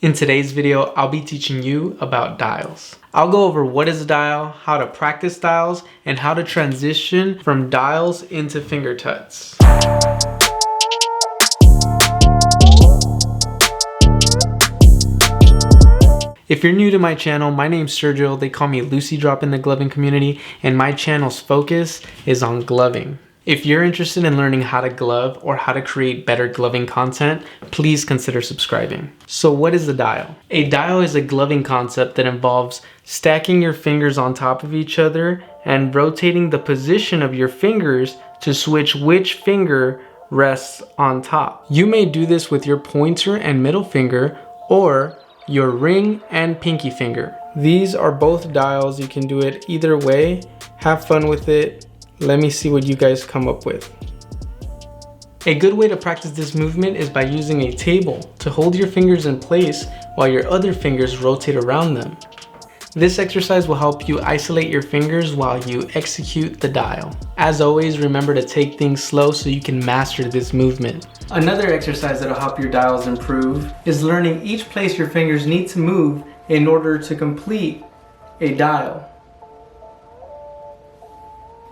In today's video, I'll be teaching you about dials. I'll go over what is a dial, how to practice dials, and how to transition from dials into finger tuts. If you're new to my channel, my name's Sergio. They call me Lucy Drop in the gloving community, and my channel's focus is on gloving. If you're interested in learning how to glove or how to create better gloving content, please consider subscribing. So what is a dial? A dial is a gloving concept that involves stacking your fingers on top of each other and rotating the position of your fingers to switch which finger rests on top. You may do this with your pointer and middle finger or your ring and pinky finger. These are both dials. You can do it either way. Have fun with it. Let me see what you guys come up with. A good way to practice this movement is by using a table to hold your fingers in place while your other fingers rotate around them. This exercise will help you isolate your fingers while you execute the dial. As always, remember to take things slow so you can master this movement. Another exercise that will help your dials improve is learning each place your fingers need to move in order to complete a dial.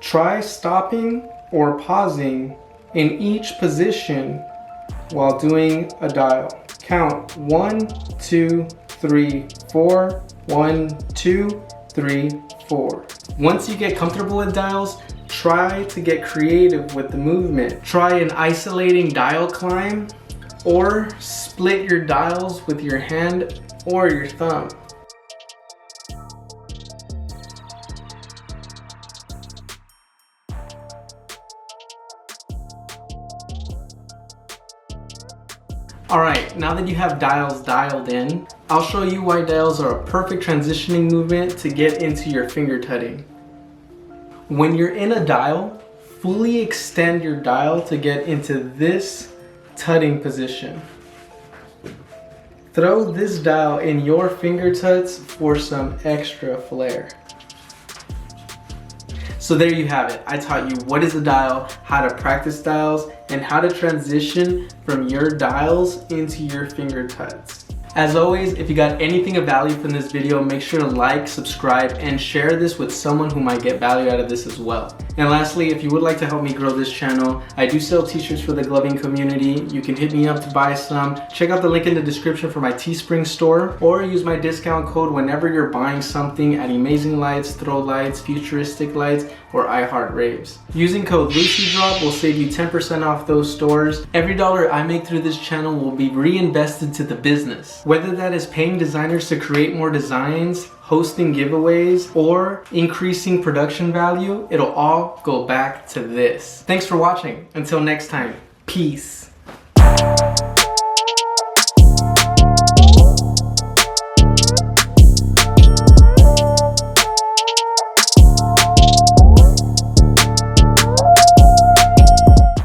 Try stopping or pausing in each position while doing a dial. Count 1, 2, 3, 4. 1, 2, 3, 4. Once you get comfortable with dials, try to get creative with the movement. Try an isolating dial climb or split your dials with your hand or your thumb. Alright, now that you have dials dialed in, I'll show you why dials are a perfect transitioning movement to get into your finger tutting. When you're in a dial, fully extend your dial to get into this tutting position. Throw this dial in your finger tuts for some extra flair. So there you have it. I taught you what is a dial, how to practice dials, and how to transition from your dials into your finger tuts. As always, if you got anything of value from this video, make sure to like, subscribe, and share this with someone who might get value out of this as well. And lastly, if you would like to help me grow this channel, I do sell t-shirts for the gloving community. You can hit me up to buy some. Check out the link in the description for my Teespring store, or use my discount code whenever you're buying something at Amazing Lights, Throw Lights, Futuristic Lights, or iHeart Raves. Using code LucyDrop will save you 10% off those stores. Every dollar I make through this channel will be reinvested to the business. Whether that is paying designers to create more designs, hosting giveaways, or increasing production value, it'll all go back to this. Thanks for watching. Until next time, peace.